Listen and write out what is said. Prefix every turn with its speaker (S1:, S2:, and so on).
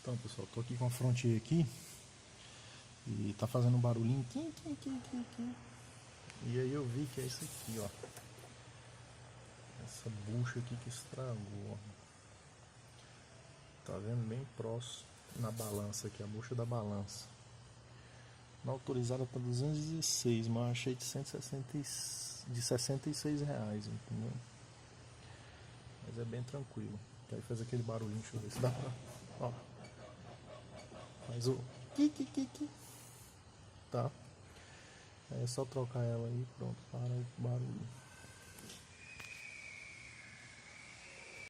S1: Então, pessoal, tô aqui com a Frontier aqui e tá fazendo um barulhinho quim. E aí eu vi que é isso aqui, ó. Essa bucha aqui que estragou, ó. Tá vendo bem próximo na balança aqui, a bucha da balança. Na autorizada tá 216, mas eu achei de 66 reais, entendeu? Mas é bem tranquilo. Aí faz aquele barulhinho, deixa eu ver se dá pra... Ó. Faz o... Tá? É só trocar ela aí, pronto, para o barulho.